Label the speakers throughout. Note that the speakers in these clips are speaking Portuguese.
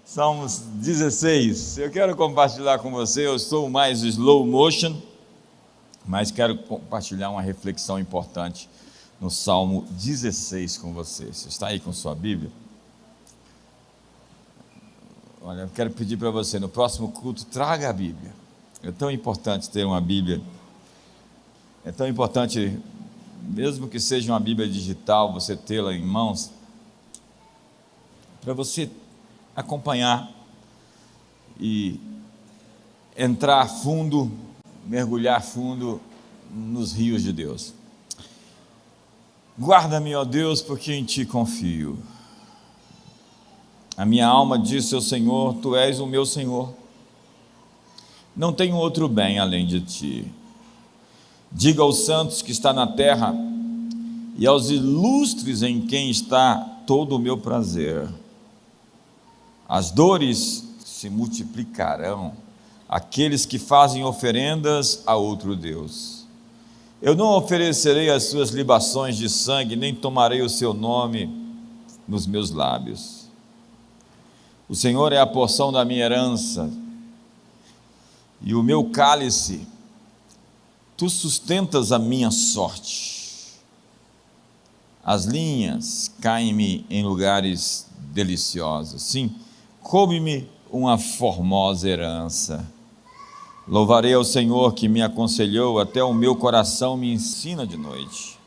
Speaker 1: Salmos 16. Eu quero compartilhar com você, eu sou mais slow motion, mas quero compartilhar uma reflexão importante no Salmo 16 com você. Você está aí com sua Bíblia? Olha, eu quero pedir para você, no próximo culto, traga a Bíblia. É tão importante ter uma Bíblia. É tão importante, mesmo que seja uma Bíblia digital, você tê-la em mãos, para você acompanhar e entrar fundo, mergulhar fundo nos rios de Deus. Guarda-me, ó Deus, porque em Ti confio. A minha alma disse ao Senhor: Tu és o meu Senhor. Não tenho outro bem além de Ti. Diga aos santos que está na terra e aos ilustres em quem está todo o meu prazer. As dores se multiplicarão àqueles que fazem oferendas a outro Deus. Eu não oferecerei as suas libações de sangue, nem tomarei o seu nome nos meus lábios. O Senhor é a porção da minha herança e o meu cálice. Tu sustentas a minha sorte. As linhas caem-me em lugares deliciosos. Sim, coube-me uma formosa herança. Louvarei ao Senhor que me aconselhou, até o meu coração me ensina de noite.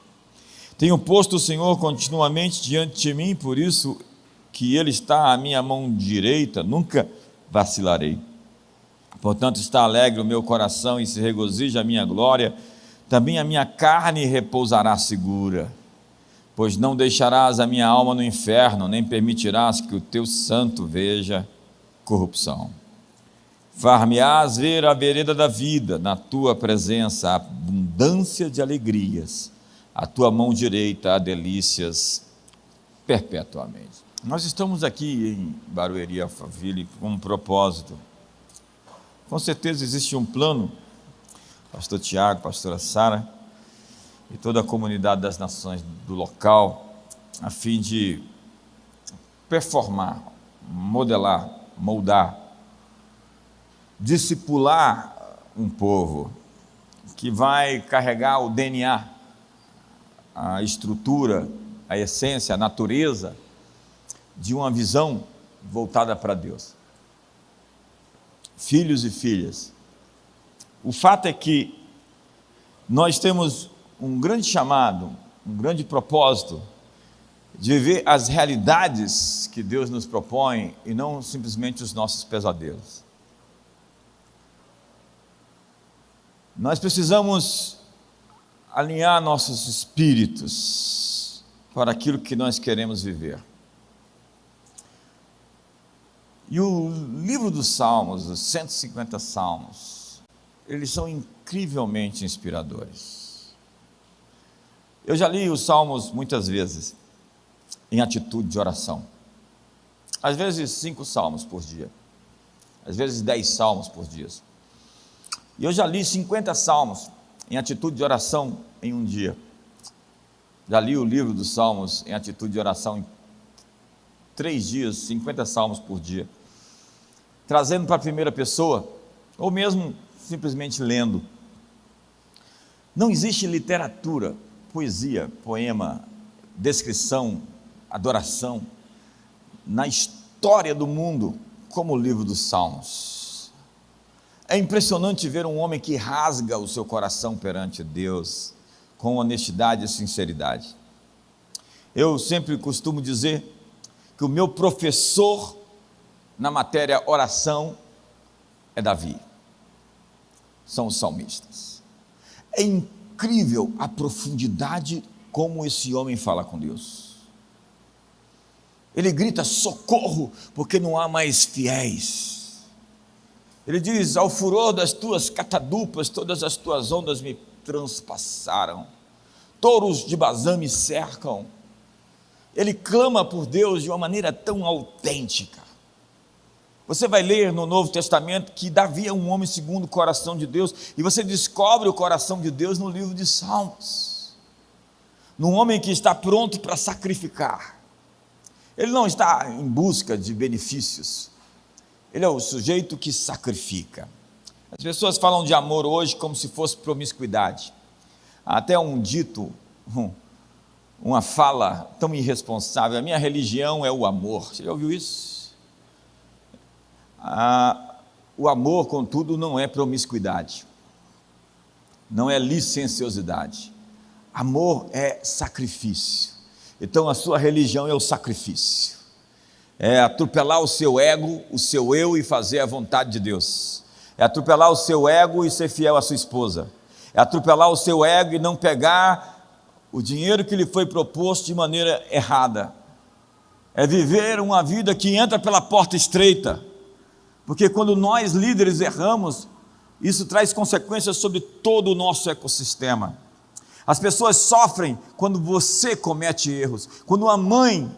Speaker 1: Tenho posto o Senhor continuamente diante de mim, por isso que Ele está à minha mão direita, nunca vacilarei. Portanto está alegre o meu coração e se regozija a minha glória, também a minha carne repousará segura. Pois não deixarás a minha alma no inferno, nem permitirás que o teu santo veja corrupção. Far-me-ás ver a vereda da vida, na tua presença a abundância de alegrias, a tua mão direita há delícias perpetuamente. Nós estamos aqui em Barueri, Alphaville, com um propósito. Com certeza existe um plano, pastor Tiago, pastora Sara, e toda a comunidade das nações do local, a fim de performar, modelar, moldar, discipular um povo que vai carregar o DNA, a estrutura, a essência, a natureza de uma visão voltada para Deus. Filhos e filhas, o fato é que nós temos um grande chamado, um grande propósito de viver as realidades que Deus nos propõe e não simplesmente os nossos pesadelos. Nós precisamos alinhar nossos espíritos para aquilo que nós queremos viver. E o livro dos Salmos, os 150 Salmos, eles são incrivelmente inspiradores. Eu já li os Salmos muitas vezes, em atitude de oração. Às vezes 5 salmos por dia, às vezes 10 salmos por dia. E eu já li 50 salmos em atitude de oração em um dia. Já li o livro dos Salmos em atitude de oração em 3 dias, 50 salmos por dia. Trazendo para a primeira pessoa, ou mesmo simplesmente lendo. Não existe literatura, poesia, poema, descrição, adoração, na história do mundo, como o livro dos Salmos. É impressionante ver um homem que rasga o seu coração perante Deus, com honestidade e sinceridade. Eu sempre costumo dizer que o meu professor na matéria oração é Davi, são os salmistas. É incrível a profundidade como esse homem fala com Deus. Ele grita socorro, porque não há mais fiéis. Ele diz: ao furor das tuas catadupas, todas as tuas ondas me transpassaram, touros de Bazã me cercam. Ele clama por Deus de uma maneira tão autêntica. Você vai ler no Novo Testamento que Davi é um homem segundo o coração de Deus, e você descobre o coração de Deus no livro de Salmos, num homem que está pronto para sacrificar. Ele não está em busca de benefícios, Ele é o sujeito que sacrifica. As pessoas falam de amor hoje como se fosse promiscuidade. Há até um dito, uma fala tão irresponsável: a minha religião é o amor. Você já ouviu isso? O amor, contudo, não é promiscuidade, não é licenciosidade. Amor é sacrifício. Então a sua religião é o sacrifício, é atropelar o seu ego, o seu eu, e fazer a vontade de Deus. É atropelar o seu ego e ser fiel à sua esposa. É atropelar o seu ego e não pegar o dinheiro que lhe foi proposto de maneira errada. É viver uma vida que entra pela porta estreita, porque quando nós líderes erramos, isso traz consequências sobre todo o nosso ecossistema. As pessoas sofrem quando você comete erros. Quando uma mãe,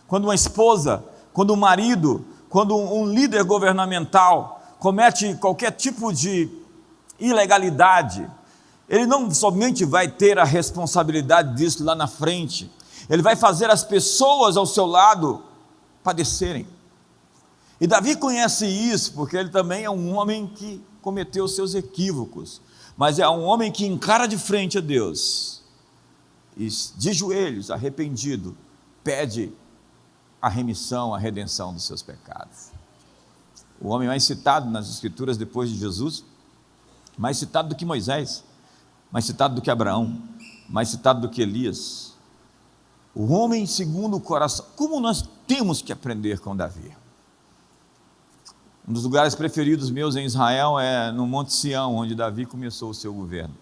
Speaker 1: quando uma esposa, quando um marido, quando um líder governamental comete qualquer tipo de ilegalidade, ele não somente vai ter a responsabilidade disso lá na frente, ele vai fazer as pessoas ao seu lado padecerem. E Davi conhece isso, porque ele também é um homem que cometeu seus equívocos, mas é um homem que encara de frente a Deus e de joelhos, arrependido, pede a remissão, a redenção dos seus pecados. O homem mais citado nas Escrituras depois de Jesus, mais citado do que Moisés, mais citado do que Abraão, mais citado do que Elias. O homem segundo o coração. Como nós temos que aprender com Davi? Um dos lugares preferidos meus em Israel é no Monte Sião, onde Davi começou o seu governo,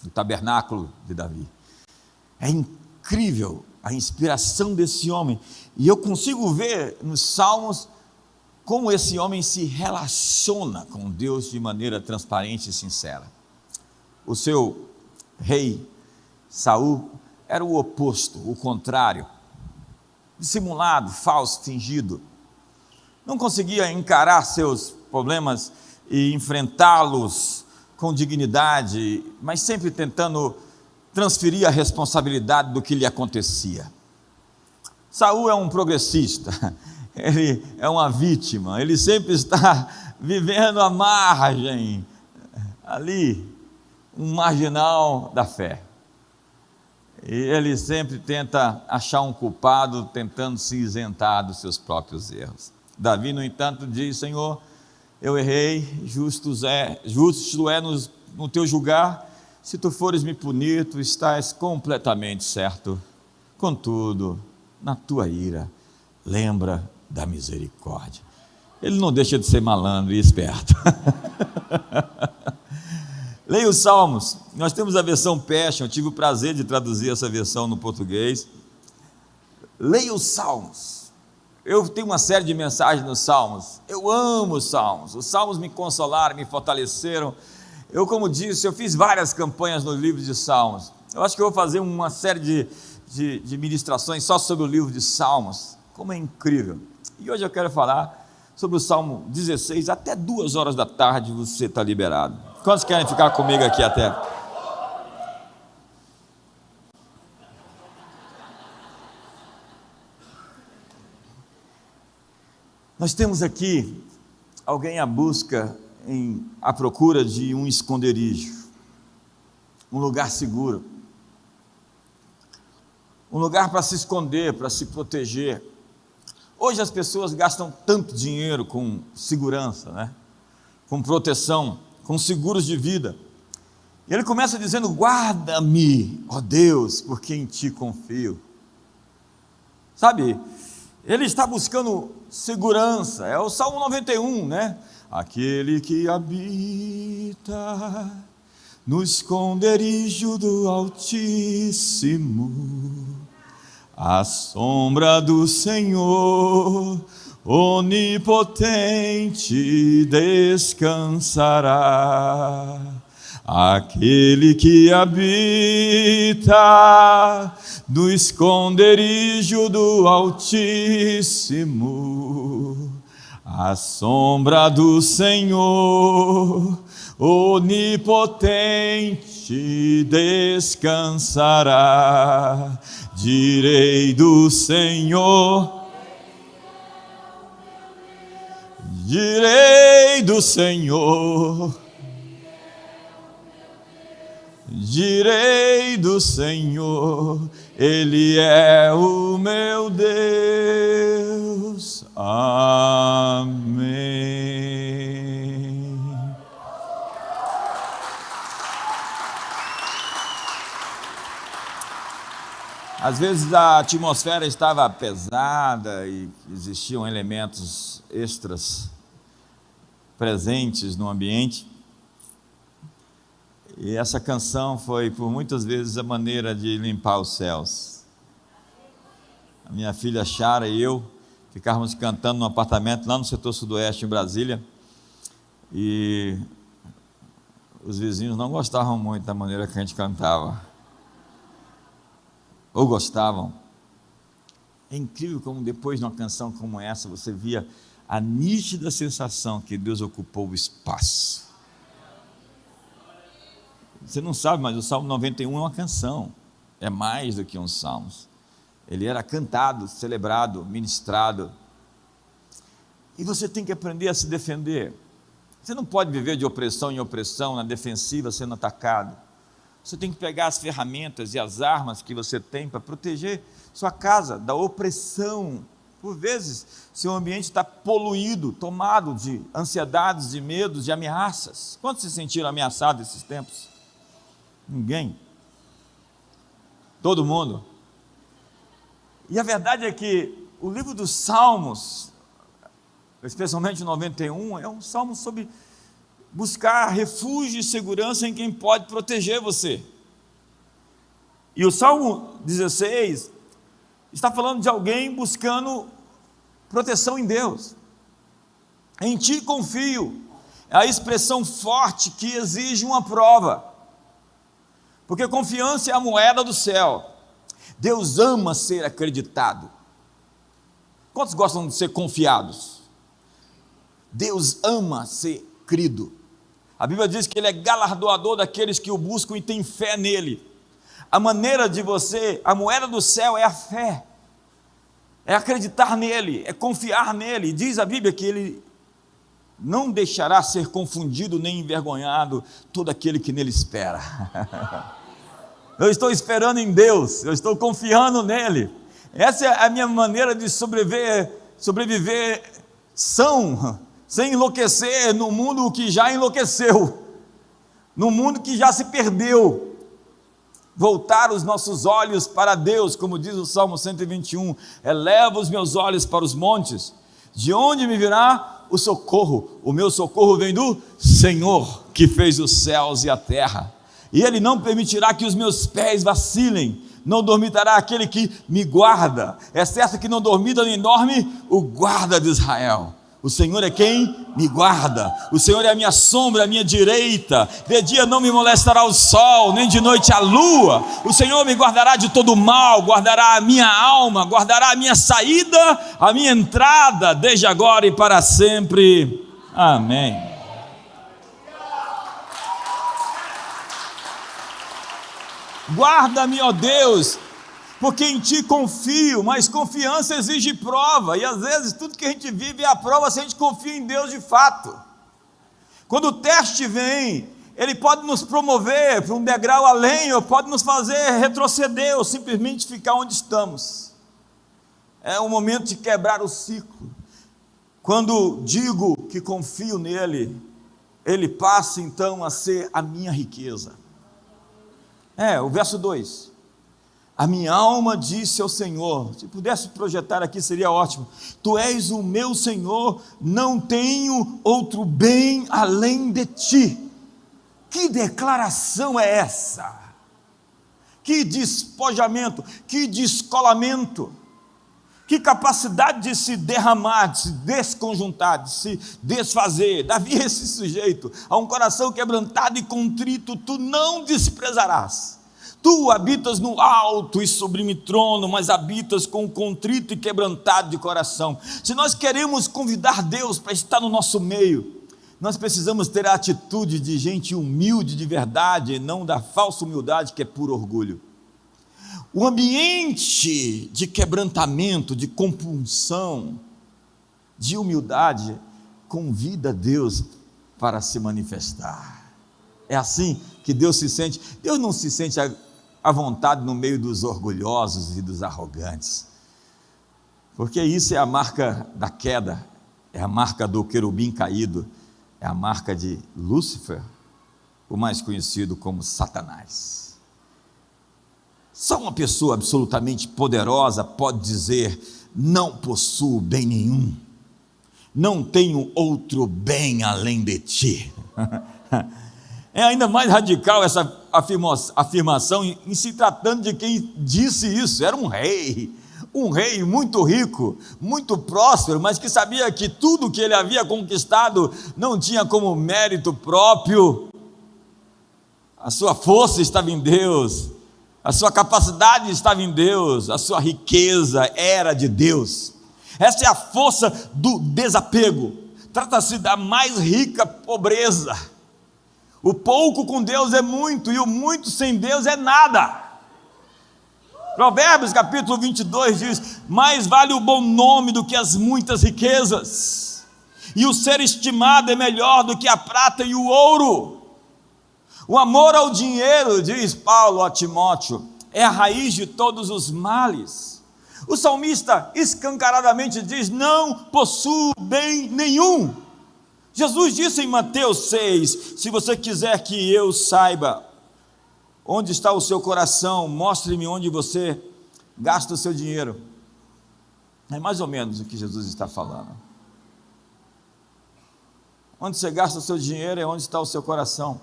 Speaker 1: o tabernáculo de Davi. É incrível a inspiração desse homem, e eu consigo ver nos Salmos como esse homem se relaciona com Deus de maneira transparente e sincera. O seu rei Saul era o oposto, o contrário, dissimulado, falso, fingido. Não conseguia encarar seus problemas e enfrentá-los com dignidade, mas sempre tentando transferir a responsabilidade do que lhe acontecia. Saul é um progressista, ele é uma vítima, ele sempre está vivendo à margem, ali, um marginal da fé. E ele sempre tenta achar um culpado, tentando se isentar dos seus próprios erros. Davi, no entanto, diz: Senhor, eu errei, justo é no teu julgar, se tu fores me punir, tu estás completamente certo. Contudo, na tua ira, lembra da misericórdia. Ele não deixa de ser malandro e esperto. Leia os Salmos. Nós temos a versão Passion, eu tive o prazer de traduzir essa versão no português. Leia os Salmos. Eu tenho uma série de mensagens nos Salmos. Eu amo os Salmos me consolaram, me fortaleceram. Eu, como disse, eu fiz várias campanhas no livro de Salmos. Eu acho que eu vou fazer uma série de ministrações só sobre o livro de Salmos. Como é incrível. E hoje eu quero falar sobre o Salmo 16, até 2 horas da tarde você está liberado. Quantos querem ficar comigo aqui até? Nós temos aqui alguém à procura de um esconderijo, um lugar seguro, um lugar para se esconder, para se proteger. Hoje as pessoas gastam tanto dinheiro com segurança, né? Com proteção, com seguros de vida. E ele começa dizendo: guarda-me, ó Deus, porque em ti confio. Sabe, ele está buscando segurança. É o Salmo 91, né? Aquele que habita no esconderijo do Altíssimo, à sombra do Senhor onipotente descansará. Aquele que habita no esconderijo do Altíssimo, à sombra do Senhor onipotente descansará. Direi do Senhor, Direi do Senhor, direi do Senhor, Ele é o meu Deus. Amém. Às vezes a atmosfera estava pesada e existiam elementos extras presentes no ambiente. E essa canção foi por muitas vezes a maneira de limpar os céus. A minha filha Chara e eu ficávamos cantando num apartamento lá no setor sudoeste em Brasília, e os vizinhos não gostavam muito da maneira que a gente cantava, ou gostavam. É incrível como depois de uma canção como essa você via a nítida sensação que Deus ocupou o espaço. Você não sabe, mas o Salmo 91 é uma canção, é mais do que um salmo. Ele era cantado, celebrado, ministrado. E você tem que aprender a se defender. Você não pode viver de opressão em opressão, na defensiva, sendo atacado. Você tem que pegar as ferramentas e as armas que você tem para proteger sua casa da opressão. Por vezes, seu ambiente está poluído, tomado de ansiedades, de medos, de ameaças. Quantos se sentiram ameaçados esses tempos? Ninguém. Todo mundo. E a verdade é que o livro dos Salmos, especialmente o 91, é um salmo sobre buscar refúgio e segurança em quem pode proteger você. E o Salmo 16 está falando de alguém buscando proteção em Deus. Em ti confio. É a expressão forte que exige uma prova. Porque confiança é a moeda do céu. Deus ama ser acreditado. Quantos gostam de ser confiados? Deus ama ser crido. A Bíblia diz que Ele é galardoador daqueles que o buscam e têm fé nele. A maneira de você, a moeda do céu é a fé, é acreditar nele, é confiar nele. Diz a Bíblia que Ele não deixará ser confundido nem envergonhado todo aquele que nele espera. Eu estou esperando em Deus, eu estou confiando nele. Essa é a minha maneira de sobreviver são, sem enlouquecer no mundo que já enlouqueceu, no mundo que já se perdeu. Voltar os nossos olhos para Deus, como diz o Salmo 121, eleva os meus olhos para os montes, de onde me virá o socorro? O meu socorro vem do Senhor, que fez os céus e a terra. E Ele não permitirá que os meus pés vacilem, não dormitará aquele que me guarda. É certo que não dormita nem dorme o guarda de Israel. O Senhor é quem me guarda, o Senhor é a minha sombra, a minha direita. De dia não me molestará o sol, nem de noite a lua. O Senhor me guardará de todo mal, guardará a minha alma, guardará a minha saída, a minha entrada, desde agora e para sempre. Amém. Guarda-me, ó Deus, porque em ti confio. Mas confiança exige prova, e às vezes tudo que a gente vive é a prova se a gente confia em Deus de fato. Quando o teste vem, ele pode nos promover para um degrau além, ou pode nos fazer retroceder, ou simplesmente ficar onde estamos. É um momento de quebrar o ciclo. Quando digo que confio nele, ele passa então a ser a minha riqueza. O verso 2, a minha alma disse ao Senhor, se pudesse projetar aqui seria ótimo, tu és o meu Senhor, não tenho outro bem além de ti. Que declaração é essa? Que despojamento, que descolamento, que capacidade de se derramar, de se desconjuntar, de se desfazer. Davi é esse sujeito, a um coração quebrantado e contrito, tu não desprezarás. Tu habitas no alto e sublime trono, mas habitas com contrito e quebrantado de coração. Se nós queremos convidar Deus para estar no nosso meio, nós precisamos ter a atitude de gente humilde de verdade, e não da falsa humildade que é puro orgulho. O ambiente de quebrantamento, de compunção, de humildade, convida Deus para se manifestar. É assim que Deus se sente. Deus não se sente à vontade no meio dos orgulhosos e dos arrogantes, porque isso é a marca da queda, é a marca do querubim caído, é a marca de Lúcifer, o mais conhecido como Satanás. Só uma pessoa absolutamente poderosa pode dizer: não possuo bem nenhum, não tenho outro bem além de ti. É ainda mais radical essa afirmação em se tratando de quem disse isso. Era um rei muito rico, muito próspero, mas que sabia que tudo que ele havia conquistado não tinha como mérito próprio. A sua força estava em Deus, a sua capacidade estava em Deus, a sua riqueza era de Deus. Essa é a força do desapego. Trata-se da mais rica pobreza. O pouco com Deus é muito, e o muito sem Deus é nada. Provérbios capítulo 22 diz: mais vale o bom nome do que as muitas riquezas, e o ser estimado é melhor do que a prata e o ouro. O amor ao dinheiro, diz Paulo a Timóteo, é a raiz de todos os males. O salmista escancaradamente diz: não possuo bem nenhum. Jesus disse em Mateus 6: se você quiser que eu saiba onde está o seu coração, mostre-me onde você gasta o seu dinheiro. É mais ou menos o que Jesus está falando. Onde você gasta o seu dinheiro é onde está o seu coração.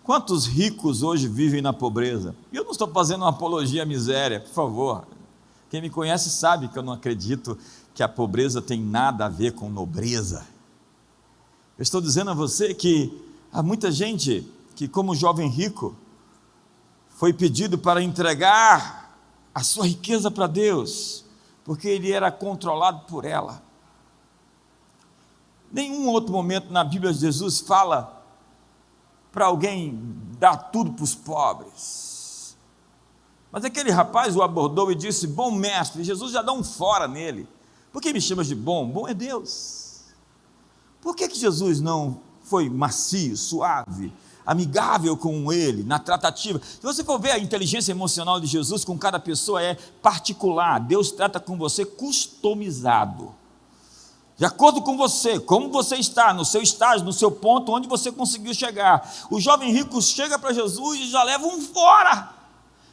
Speaker 1: Quantos ricos hoje vivem na pobreza? E eu não estou fazendo uma apologia à miséria, por favor. Quem me conhece sabe que eu não acredito que a pobreza tem nada a ver com nobreza. Eu estou dizendo a você que há muita gente que, como jovem rico, foi pedido para entregar a sua riqueza para Deus, porque ele era controlado por ela. Nenhum outro momento na Bíblia Jesus fala para alguém dar tudo para os pobres. Mas aquele rapaz o abordou e disse: bom mestre. Jesus já dá um fora nele. Por que me chamas de bom? Bom é Deus. Por que Jesus não foi macio, suave, amigável com ele, na tratativa? Se você for ver a inteligência emocional de Jesus com cada pessoa, é particular. Deus trata com você customizado, de acordo com você, como você está, no seu estágio, no seu ponto, onde você conseguiu chegar. O jovem rico chega para Jesus e já leva um fora.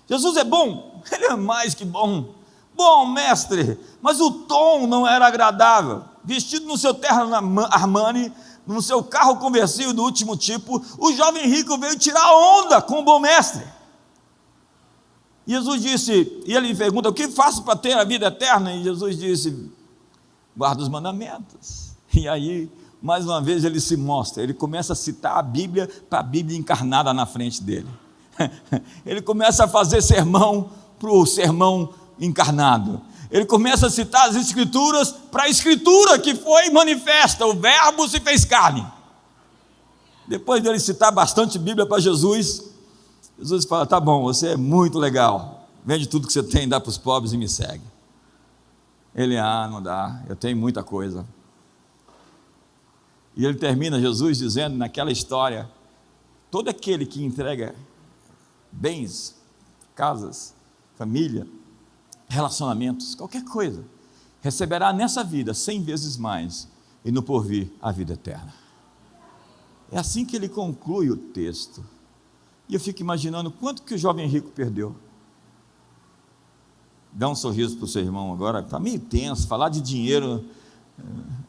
Speaker 1: Jesus é bom? Ele é mais que bom. Bom mestre, mas o tom não era agradável. Vestido no seu terno Armani, no seu carro conversível do último tipo, o jovem rico veio tirar onda com o bom mestre. Jesus disse, e ele pergunta: o que faço para ter a vida eterna? E Jesus disse: guarda os mandamentos. E aí, mais uma vez ele se mostra, ele começa a citar a Bíblia, para a Bíblia encarnada na frente dele. Ele começa a fazer sermão para o sermão encarnado. Ele começa a citar as escrituras para a escritura que foi manifesta, o verbo se fez carne. Depois dele citar bastante Bíblia para Jesus, Jesus fala: tá bom, você é muito legal, vende tudo que você tem, dá para os pobres e me segue. Ele: não dá, eu tenho muita coisa. E ele termina, Jesus, dizendo naquela história: todo aquele que entrega bens, casas, família, relacionamentos, qualquer coisa, receberá nessa vida 100 vezes mais, e no porvir a vida eterna. É assim que ele conclui o texto. E eu fico imaginando quanto que o jovem rico perdeu. Dá um sorriso para o seu irmão agora. Está meio tenso, falar de dinheiro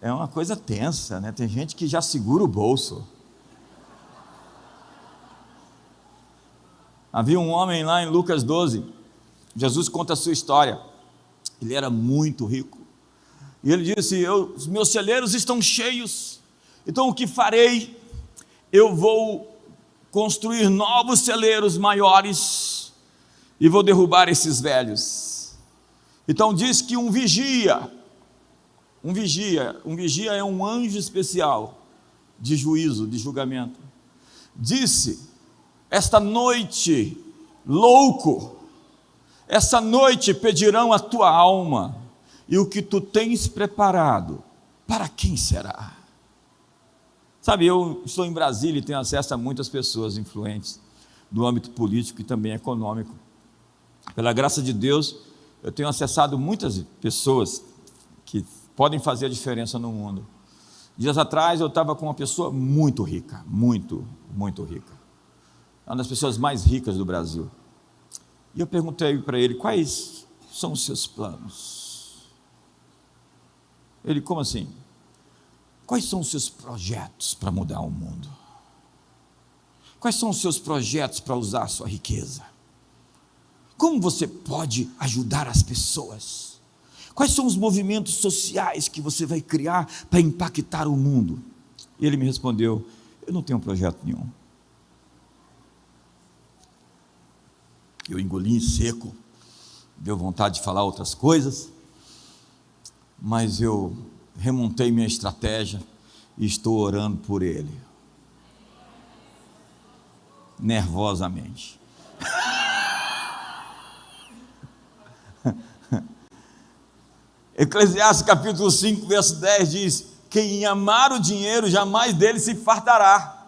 Speaker 1: é uma coisa tensa, né? Tem gente que já segura o bolso. Havia um homem lá em Lucas 12, Jesus conta a sua história. Ele era muito rico, e ele disse: os meus celeiros estão cheios, então o que farei? Eu vou construir novos celeiros maiores, e vou derrubar esses velhos. Então diz que um vigia é um anjo especial, de juízo, de julgamento, disse: esta noite, louco, essa noite pedirão a tua alma, e o que tu tens preparado para quem será? Sabe, eu estou em Brasília e tenho acesso a muitas pessoas influentes do âmbito político e também econômico. Pela graça de Deus, eu tenho acessado muitas pessoas que podem fazer a diferença no mundo. Dias atrás eu estava com uma pessoa muito rica, muito rica, uma das pessoas mais ricas do Brasil. E eu perguntei para ele, quais são os seus planos? Ele, como assim? Quais são os seus projetos para mudar o mundo? Quais são os seus projetos para usar a sua riqueza? Como você pode ajudar as pessoas? Quais são os movimentos sociais que você vai criar para impactar o mundo? E ele me respondeu, eu não tenho projeto nenhum. Eu engoli em seco, deu vontade de falar outras coisas, mas eu remontei minha estratégia e estou orando por ele, nervosamente. Eclesiastes capítulo 5, verso 10 diz, quem amar o dinheiro jamais dele se fartará,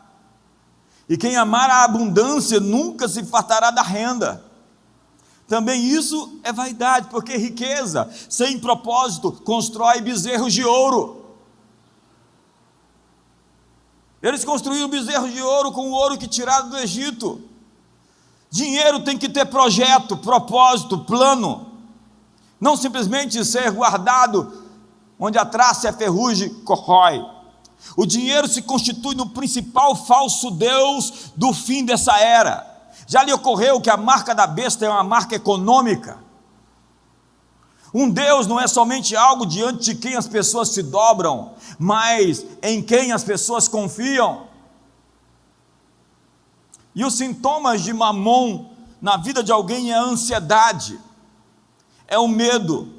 Speaker 1: e quem amar a abundância nunca se fartará da renda. Também isso é vaidade, porque riqueza sem propósito constrói bezerros de ouro. Eles construíram bezerros de ouro com o ouro que tiraram do Egito. Dinheiro tem que ter projeto, propósito, plano, não simplesmente ser guardado onde a traça e a ferrugem corrói. O dinheiro se constitui no principal falso deus do fim dessa era. Já lhe ocorreu que a marca da besta é uma marca econômica? Um Deus não é somente algo diante de quem as pessoas se dobram, mas em quem as pessoas confiam. E os sintomas de Mamon na vida de alguém é a ansiedade, é o medo.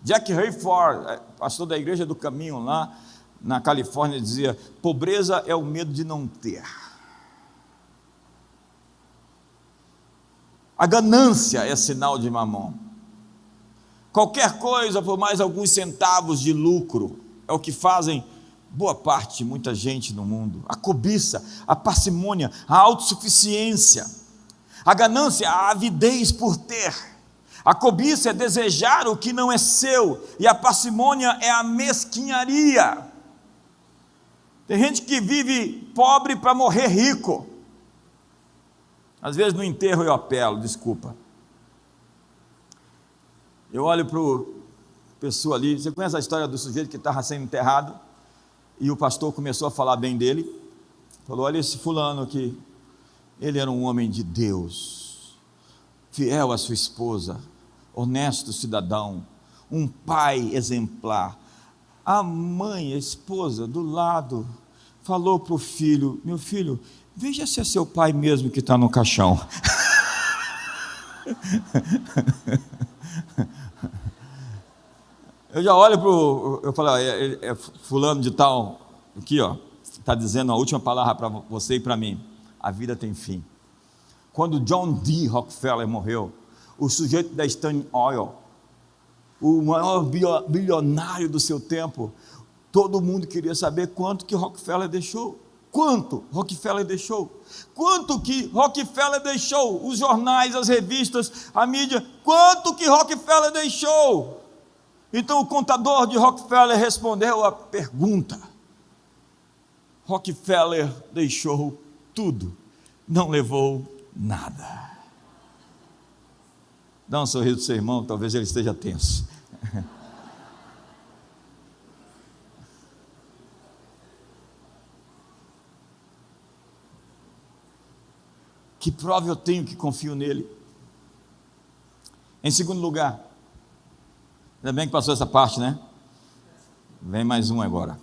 Speaker 1: Jack Hayford, pastor da Igreja do Caminho lá na Califórnia, dizia, pobreza é o medo de não ter. A ganância é sinal de Mamon. Qualquer coisa por mais alguns centavos de lucro é o que fazem boa parte, muita gente no mundo. A cobiça, a parcimônia, a autossuficiência. A ganância, a avidez por ter. A cobiça é desejar o que não é seu, e a parcimônia é a mesquinharia. Tem gente que vive pobre para morrer rico. Às vezes no enterro eu apelo, desculpa. Eu olho para a pessoa ali, você conhece a história do sujeito que estava sendo enterrado, e o pastor começou a falar bem dele, falou, olha esse fulano aqui, ele era um homem de Deus, fiel à sua esposa, honesto cidadão, um pai exemplar. A mãe, a esposa do lado, falou para o filho, meu filho, veja se é seu pai mesmo que está no caixão. Eu já olho para eu falo, é fulano de tal, aqui ó, está dizendo a última palavra para você e para mim, a vida tem fim. Quando John D. Rockefeller morreu, o sujeito da Standard Oil, o maior bilionário do seu tempo, todo mundo queria saber quanto que Rockefeller deixou. Quanto Rockefeller deixou? Quanto que Rockefeller deixou? Os jornais, as revistas, a mídia, quanto que Rockefeller deixou? Então o contador de Rockefeller respondeu a pergunta. Rockefeller deixou tudo, não levou nada. Dá um sorriso para o seu irmão, talvez ele esteja tenso. Que prova eu tenho que confio nele? Em segundo lugar, ainda bem que passou essa parte, né? Vem mais um agora.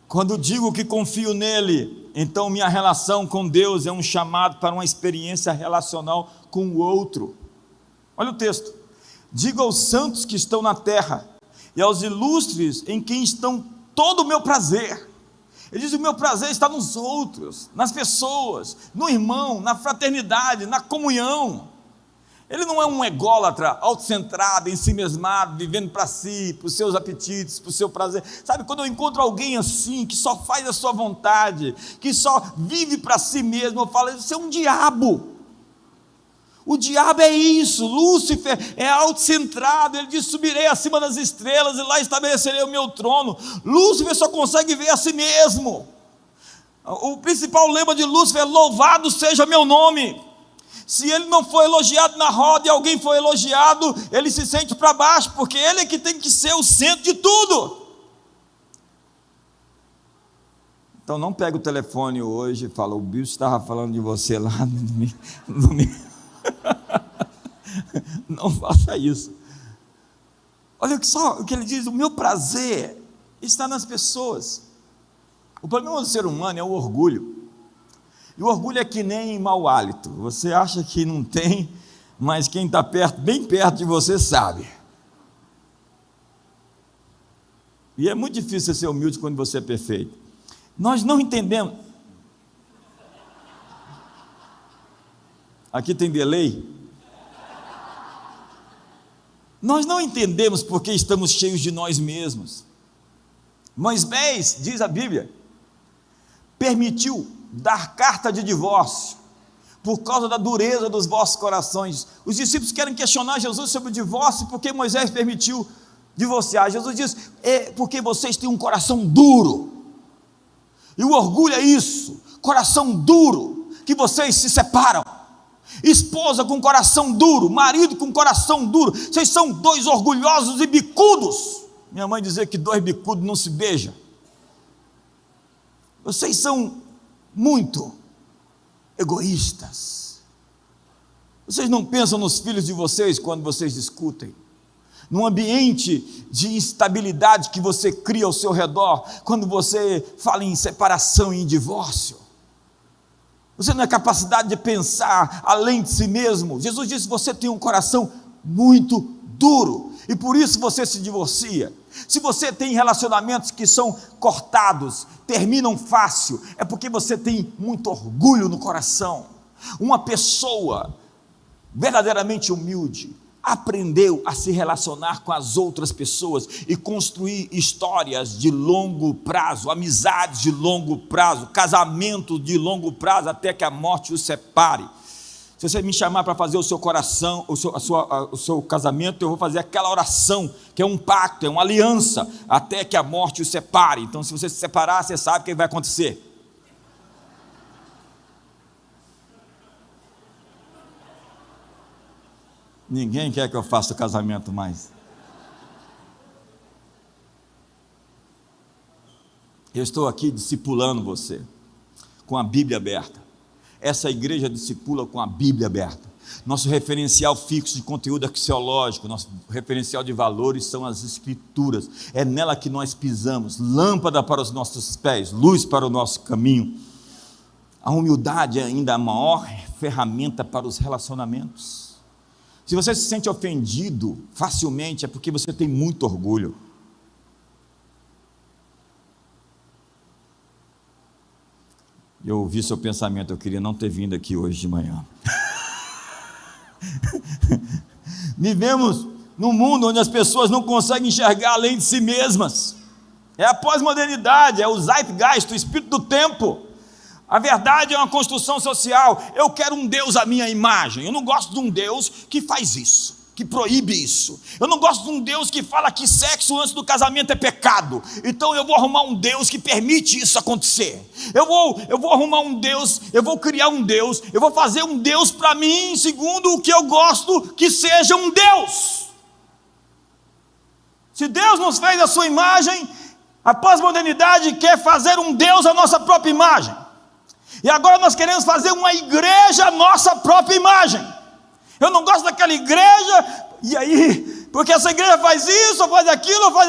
Speaker 1: Quando digo que confio nele, então minha relação com Deus é um chamado para uma experiência relacional com o outro. Olha o texto. Digo aos santos que estão na terra e aos ilustres em quem estão todo o meu prazer. Ele diz, o meu prazer está nos outros, nas pessoas, no irmão, na fraternidade, na comunhão. Ele não é um ególatra, autocentrado, ensimesmado, vivendo para si, para os seus apetites, para o seu prazer. Sabe, quando eu encontro alguém assim, que só faz a sua vontade, que só vive para si mesmo, eu falo, isso é um diabo. O diabo é isso. Lúcifer é autocentrado. Ele diz, subirei acima das estrelas e lá estabelecerei o meu trono. Lúcifer só consegue ver a si mesmo. O principal lema de Lúcifer é, louvado seja meu nome. Se ele não for elogiado na roda e alguém for elogiado, ele se sente para baixo, porque ele é que tem que ser o centro de tudo. Então não pega o telefone hoje e fala, o bicho estava falando de você lá no domingo. Não faça isso. Olha só o que ele diz, o meu prazer está nas pessoas. O problema do ser humano é o orgulho. E o orgulho é que nem mau hálito. Você acha que não tem, mas quem está perto, bem perto de você, sabe. E é muito difícil ser humilde quando você é perfeito. Nós não entendemos. Aqui tem delay. Nós não entendemos porque estamos cheios de nós mesmos. Moisés, diz a Bíblia, permitiu dar carta de divórcio, por causa da dureza dos vossos corações. Os discípulos querem questionar Jesus sobre o divórcio, porque Moisés permitiu divorciar. Jesus diz, é porque vocês têm um coração duro, e o orgulho é isso, coração duro, que vocês se separam. Esposa com coração duro, marido com coração duro, vocês são dois orgulhosos e bicudos. Minha mãe dizia que dois bicudos não se beijam. Vocês são muito egoístas. Vocês não pensam nos filhos de vocês quando vocês discutem. Num ambiente de instabilidade que você cria ao seu redor, quando você fala em separação e em divórcio. Você não é capacidade de pensar além de si mesmo. Jesus disse, você tem um coração muito duro, e por isso você se divorcia. Se você tem relacionamentos que são cortados, terminam fácil, é porque você tem muito orgulho no coração. Uma pessoa verdadeiramente humilde aprendeu a se relacionar com as outras pessoas e construir histórias de longo prazo, amizades de longo prazo, casamento de longo prazo, até que a morte os separe. Se você me chamar para fazer o seu coração, o seu casamento, eu vou fazer aquela oração, que é um pacto, é uma aliança, até que a morte os separe. Então, se você se separar, você sabe o que vai acontecer. Ninguém quer que eu faça o casamento mais. Eu estou aqui discipulando você, com a Bíblia aberta. Essa igreja discipula com a Bíblia aberta. Nosso referencial fixo de conteúdo axiológico, nosso referencial de valores são as Escrituras. É nela que nós pisamos, lâmpada para os nossos pés, luz para o nosso caminho. A humildade é ainda a maior ferramenta para os relacionamentos. Se você se sente ofendido facilmente, é porque você tem muito orgulho. Eu ouvi seu pensamento, eu queria não ter vindo aqui hoje de manhã. Vivemos num mundo onde as pessoas não conseguem enxergar além de si mesmas. É a pós-modernidade, é o zeitgeist, o espírito do tempo. A verdade é uma construção social. Eu quero um Deus à minha imagem. Eu não gosto de um Deus que faz isso, que proíbe isso. Eu não gosto de um Deus que fala que sexo antes do casamento é pecado. Então eu vou arrumar um Deus que permite isso acontecer. Eu vou arrumar um Deus, eu vou criar um Deus, eu vou fazer um Deus para mim, segundo o que eu gosto que seja um Deus. Se Deus nos fez a sua imagem, a pós-modernidade quer fazer um Deus à nossa própria imagem. E agora nós queremos fazer uma igreja à nossa própria imagem. Eu não gosto daquela igreja, e aí, porque essa igreja faz isso, ou faz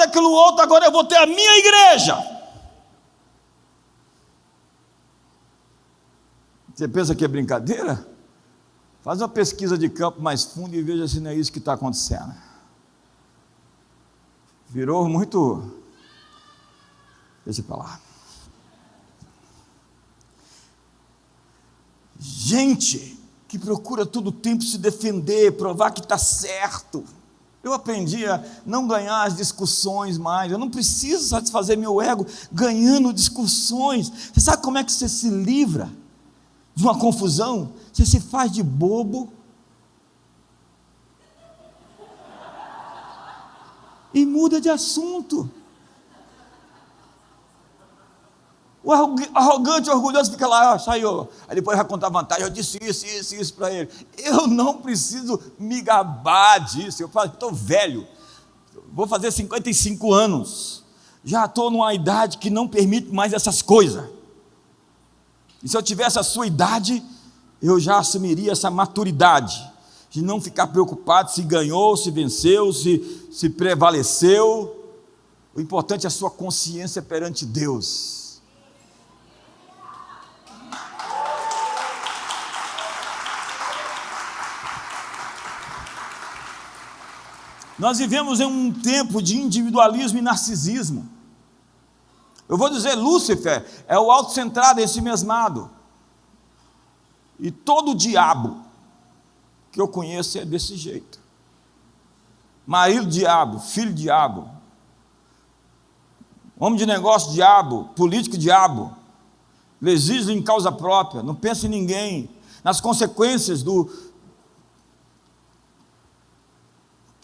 Speaker 1: aquilo outro, agora eu vou ter a minha igreja. Você pensa que é brincadeira? Faz uma pesquisa de campo mais fundo e veja se não é isso que está acontecendo. Virou muito... Deixa para lá. Gente
Speaker 2: que procura todo o tempo se defender, provar que está certo. Eu aprendi a não ganhar as discussões mais. Eu não preciso satisfazer meu ego ganhando discussões. Você sabe como é que você se livra de uma confusão? Você se faz de bobo e muda de assunto. O arrogante, orgulhoso fica lá, saiu. Aí depois vai contar vantagem. Eu disse isso para ele. Eu não preciso me gabar disso. Eu falo, estou velho, vou fazer 55 anos, já estou numa idade que não permite mais essas coisas. E se eu tivesse a sua idade, eu já assumiria essa maturidade, de não ficar preocupado se ganhou, se venceu, se prevaleceu. O importante é a sua consciência perante Deus. Nós vivemos em um tempo de individualismo e narcisismo. Eu vou dizer, Lúcifer é o autocentrado, esse mesmado. E todo diabo que eu conheço é desse jeito. Marido diabo, filho diabo, homem de negócio diabo, político diabo, legisla em causa própria, não pensa em ninguém, nas consequências do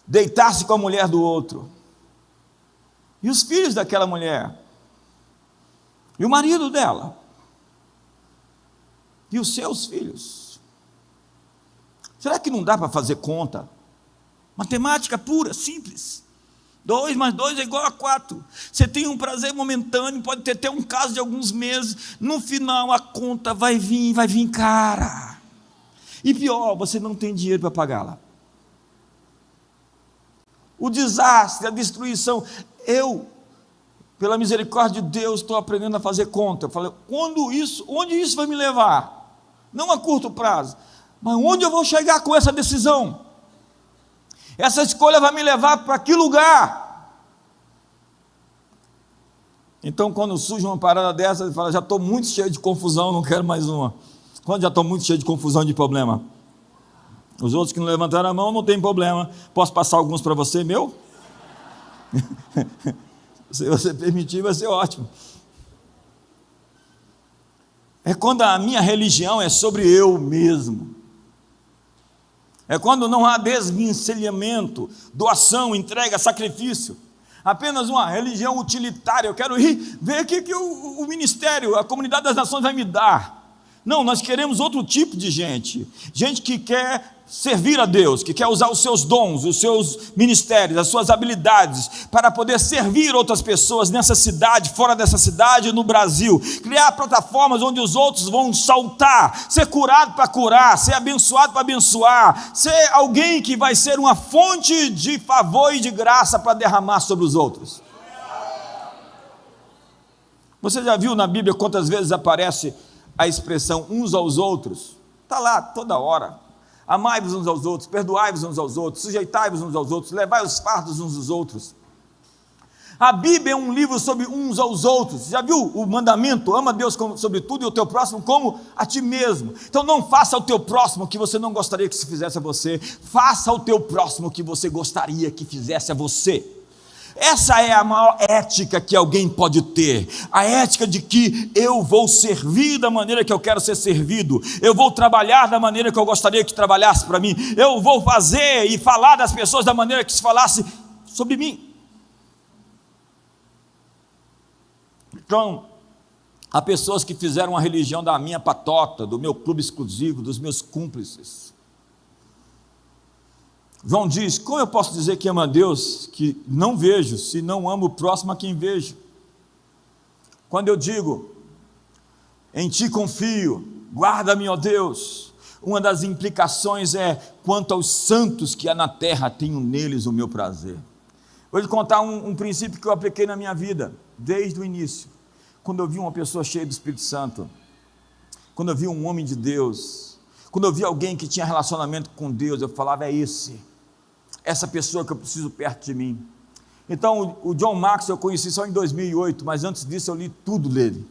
Speaker 2: deitar-se com a mulher do outro, e os filhos daquela mulher, e o marido dela, e os seus filhos. Será que não dá para fazer conta? Matemática pura, simples. 2 mais 2 é igual a 4. Você tem um prazer momentâneo, pode ter até um caso de alguns meses, no final a conta vai vir cara. E pior, você não tem dinheiro para pagá-la. O desastre, a destruição. Eu, pela misericórdia de Deus, estou aprendendo a fazer conta. Eu falei, onde isso vai me levar? Não a curto prazo, mas onde eu vou chegar com essa decisão? Essa escolha vai me levar para que lugar? Então, quando surge uma parada dessa, ele fala, já estou muito cheio de confusão, não quero mais uma. Quando já estou muito cheio de confusão, de problema? Os outros que não levantaram a mão, não tem problema. Posso passar alguns para você, meu? Se você permitir, vai ser ótimo. É quando a minha religião é sobre eu mesmo. É quando não há desvencilhamento, doação, entrega, sacrifício. Apenas uma religião utilitária. Eu quero ir ver o que o ministério, a comunidade das nações vai me dar. Não, nós queremos outro tipo de gente. Gente que quer servir a Deus, que quer usar os seus dons, os seus ministérios, as suas habilidades, para poder servir outras pessoas nessa cidade, fora dessa cidade, no Brasil. Criar plataformas onde os outros vão saltar, ser curado para curar, ser abençoado para abençoar, ser alguém que vai ser uma fonte de favor e de graça para derramar sobre os outros. Você já viu na Bíblia quantas vezes aparece a expressão uns aos outros? Está lá toda hora. Amai-vos uns aos outros, perdoai-vos uns aos outros, sujeitai-vos uns aos outros, levai os fardos uns aos outros. A Bíblia é um livro sobre uns aos outros. Já viu o mandamento? Ama Deus sobre tudo e o teu próximo como a ti mesmo. Então não faça ao teu próximo o que você não gostaria que se fizesse a você. Faça ao teu próximo o que você gostaria que fizesse a você. Essa é a maior ética que alguém pode ter, a ética de que eu vou servir da maneira que eu quero ser servido, eu vou trabalhar da maneira que eu gostaria que trabalhasse para mim, eu vou fazer e falar das pessoas da maneira que se falasse sobre mim. Então, há pessoas que fizeram a religião da minha patota, do meu clube exclusivo, dos meus cúmplices. João diz, como eu posso dizer que amo a Deus, que não vejo, se não amo o próximo a quem vejo? Quando eu digo, em ti confio, guarda-me, ó Deus, uma das implicações é, quanto aos santos que há na terra, tenho neles o meu prazer. Vou lhe contar um princípio que eu apliquei na minha vida, desde o início, quando eu vi uma pessoa cheia do Espírito Santo, quando eu vi um homem de Deus, quando eu vi alguém que tinha relacionamento com Deus, eu falava, é essa pessoa que eu preciso perto de mim. Então o John Maxwell eu conheci só em 2008, mas antes disso eu li tudo dele.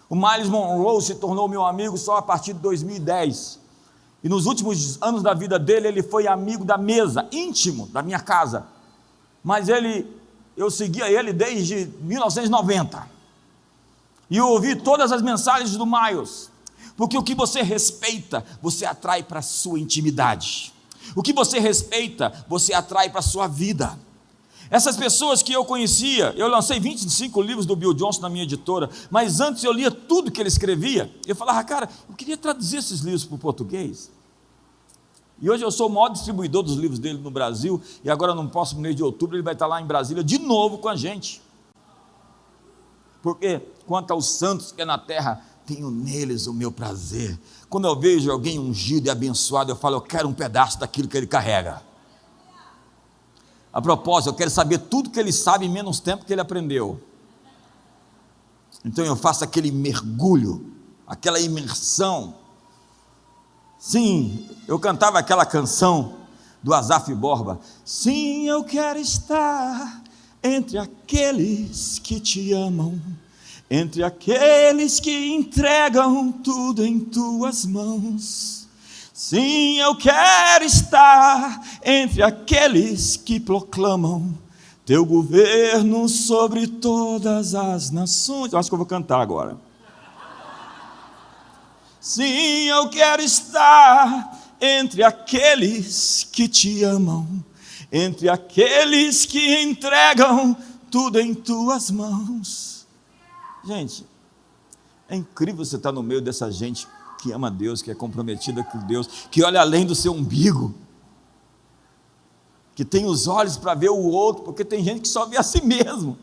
Speaker 2: O Myles Monroe se tornou meu amigo só a partir de 2010. E nos últimos anos da vida dele, ele foi amigo da mesa, íntimo da minha casa. Mas eu seguia ele desde 1990. E eu ouvi todas as mensagens do Miles. Porque o que você respeita, você atrai para a sua intimidade. O que você respeita, você atrai para a sua vida. Essas pessoas que eu conhecia, eu lancei 25 livros do Bill Johnson na minha editora, mas antes eu lia tudo que ele escrevia. Eu falava, cara, eu queria traduzir esses livros para o português. E hoje eu sou o maior distribuidor dos livros dele no Brasil, e agora no próximo mês de outubro ele vai estar lá em Brasília de novo com a gente. Porque quanto aos santos que é na terra, tenho neles o meu prazer. Quando eu vejo alguém ungido e abençoado, eu falo, eu quero um pedaço daquilo que ele carrega. A propósito, eu quero saber tudo que ele sabe em menos tempo que ele aprendeu. Então eu faço aquele mergulho, aquela imersão. Sim, eu cantava aquela canção do Asaf Borba. Sim, eu quero estar entre aqueles que te amam, entre aqueles que entregam tudo em tuas mãos. Sim, eu quero estar entre aqueles que proclamam teu governo sobre todas as nações. Eu acho que eu vou cantar agora. Sim, eu quero estar entre aqueles que te amam, entre aqueles que entregam tudo em tuas mãos. Gente, é incrível você estar no meio dessa gente que ama Deus, que é comprometida com Deus, que olha além do seu umbigo, que tem os olhos para ver o outro, porque tem gente que só vê a si mesmo.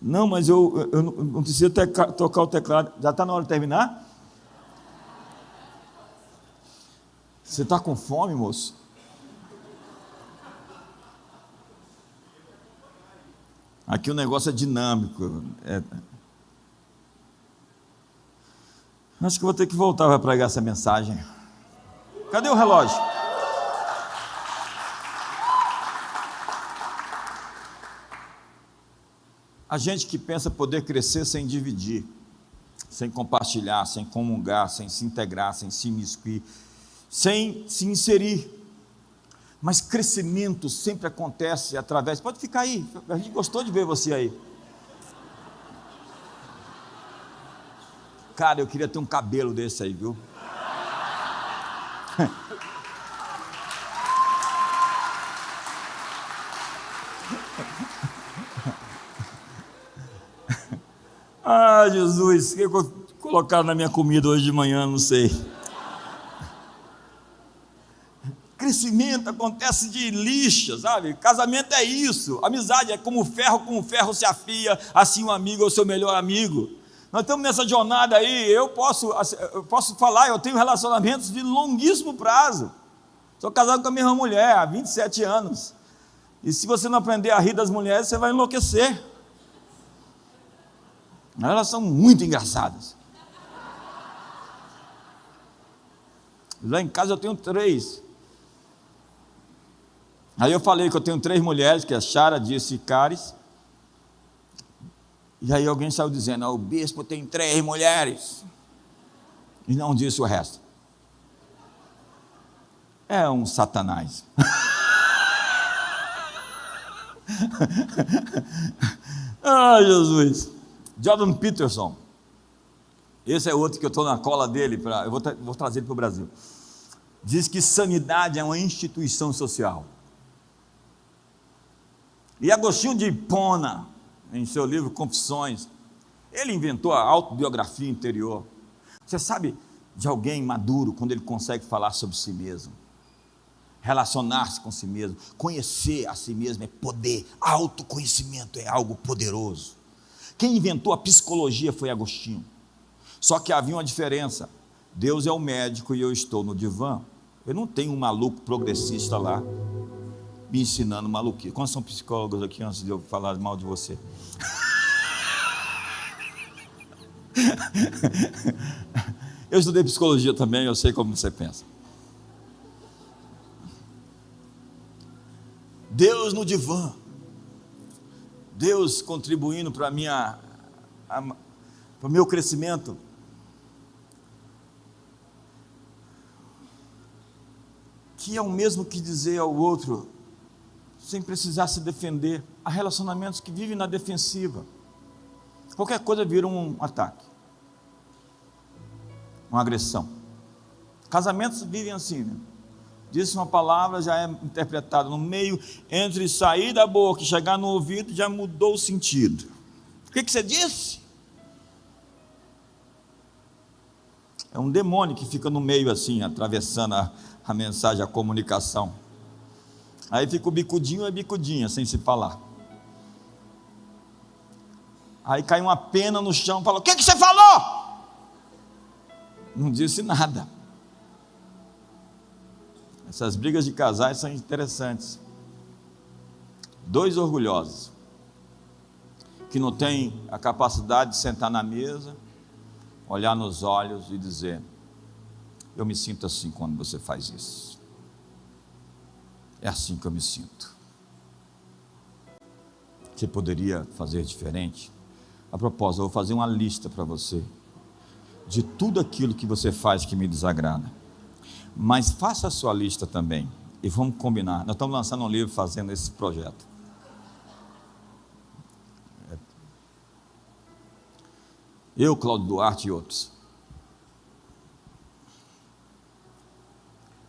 Speaker 2: Não, mas eu não preciso tocar o teclado. Já está na hora de terminar? Você está com fome, moço? Aqui o negócio é dinâmico. Acho que vou ter que voltar para pregar essa mensagem. Cadê o relógio? A gente que pensa poder crescer sem dividir, sem compartilhar, sem comungar, sem se integrar, sem se imiscuir, sem se inserir. Mas crescimento sempre acontece através... Pode ficar aí, a gente gostou de ver você aí. Cara, eu queria ter um cabelo desse aí, viu? Ah, Jesus, o que colocaram na minha comida hoje de manhã, não sei. Crescimento acontece de lixa, sabe? Casamento é isso, amizade é como o ferro se afia, assim um amigo é o seu melhor amigo. Nós estamos nessa jornada aí, eu posso falar, eu tenho relacionamentos de longuíssimo prazo. Sou casado com a mesma mulher há 27 anos. E se você não aprender a rir das mulheres, você vai enlouquecer. Elas são muito engraçadas. Lá em casa eu tenho 3. Aí eu falei que eu tenho 3 mulheres, que é Chara, Disse e Caris. E aí alguém saiu dizendo, o bispo tem 3 mulheres. E não disse o resto. É um satanás. Ah, Jesus. Jordan Peterson. Esse é outro que eu estou na cola dele, eu vou trazer ele para o Brasil. Diz que sanidade é uma instituição social. E Agostinho de Hipona, em seu livro Confissões, ele inventou a autobiografia interior. Você sabe de alguém maduro quando ele consegue falar sobre si mesmo, relacionar-se com si mesmo, conhecer a si mesmo é poder, autoconhecimento é algo poderoso. Quem inventou a psicologia foi Agostinho. Só que havia uma diferença. Deus é o médico e eu estou no divã. Eu não tenho um maluco progressista lá me ensinando maluquice. Quantos são psicólogos aqui antes de eu falar mal de você? Eu estudei psicologia também, eu sei como você pensa. Deus no divã. Deus contribuindo para o meu crescimento. que é o mesmo que dizer ao outro, sem precisar se defender. Há relacionamentos que vivem na defensiva. Qualquer coisa vira um ataque, uma agressão. Casamentos vivem assim, né? Disse uma palavra, já é interpretada no meio, entre sair da boca e chegar no ouvido, já mudou o sentido. O que você disse? É um demônio que fica no meio assim, atravessando a mensagem, a comunicação. Aí fica o bicudinho e a bicudinha, sem se falar. Aí cai uma pena no chão, fala: o que você falou? Não disse nada. Essas brigas de casais são interessantes. Dois orgulhosos, que não têm a capacidade de sentar na mesa, olhar nos olhos e dizer: eu me sinto assim quando você faz isso. É assim que eu me sinto. Você poderia fazer diferente? A propósito, eu vou fazer uma lista para você de tudo aquilo que você faz que me desagrada. Mas faça a sua lista também e vamos combinar. Nós estamos lançando um livro fazendo esse projeto. Eu, Cláudio Duarte e outros.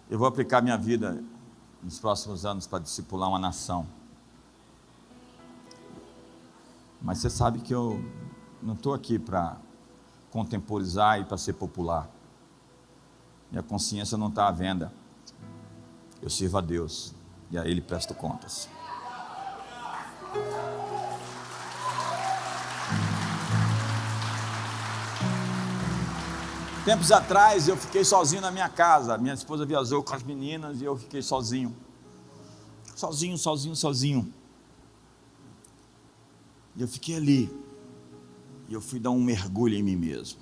Speaker 2: Eu vou aplicar minha vida nos próximos anos para discipular uma nação. Mas você sabe que eu não estou aqui para contemporizar e para ser popular. Minha consciência não está à venda. Eu sirvo a Deus e a Ele presto contas. Tempos atrás eu fiquei sozinho na minha casa. Minha esposa viajou com as meninas e eu fiquei sozinho. Sozinho. E eu fiquei ali. E eu fui dar um mergulho em mim mesmo.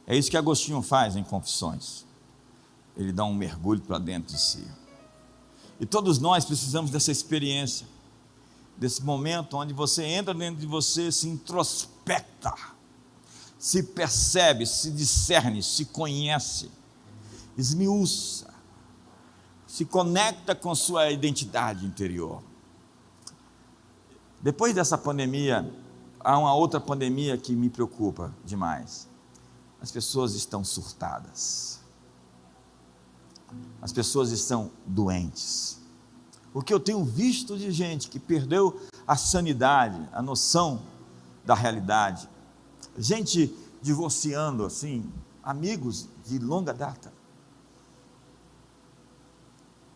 Speaker 2: É isso que Agostinho faz em Confissões. Ele dá um mergulho para dentro de si. E todos nós precisamos dessa experiência, desse momento onde você entra dentro de você, se introspecta, se percebe, se discerne, se conhece, esmiuça, se conecta com sua identidade interior. Depois dessa pandemia, há uma outra pandemia que me preocupa demais. As pessoas estão surtadas. As pessoas estão doentes. O que eu tenho visto de gente que perdeu a sanidade, a noção da realidade. Gente divorciando assim, amigos de longa data.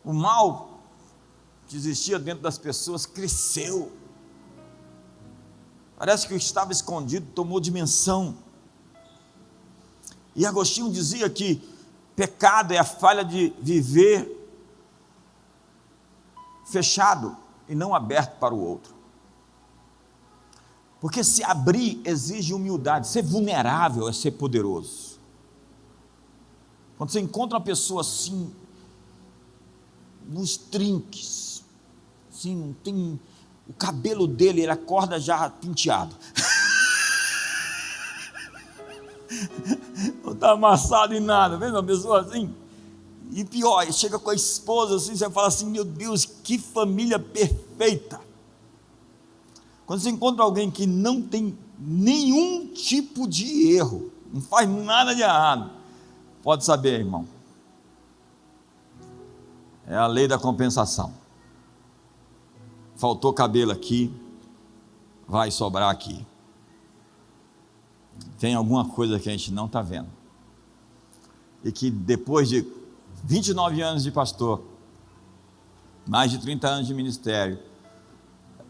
Speaker 2: O mal que existia dentro das pessoas cresceu. Parece que o que estava escondido tomou dimensão. E Agostinho dizia que pecado é a falha de viver fechado e não aberto para o outro. Porque se abrir exige humildade. Ser vulnerável é ser poderoso. Quando você encontra uma pessoa assim, nos trinques, assim, não tem, o cabelo dele, ele acorda já penteado. Não está amassado em nada, vendo uma pessoa assim? E pior, chega com a esposa assim, você fala assim: meu Deus, que família perfeita. Quando você encontra alguém que não tem nenhum tipo de erro, não faz nada de errado, pode saber, irmão, é a lei da compensação. Faltou cabelo aqui, vai sobrar aqui. Tem alguma coisa que a gente não está vendo. E que depois de 29 anos de pastor, mais de 30 anos de ministério,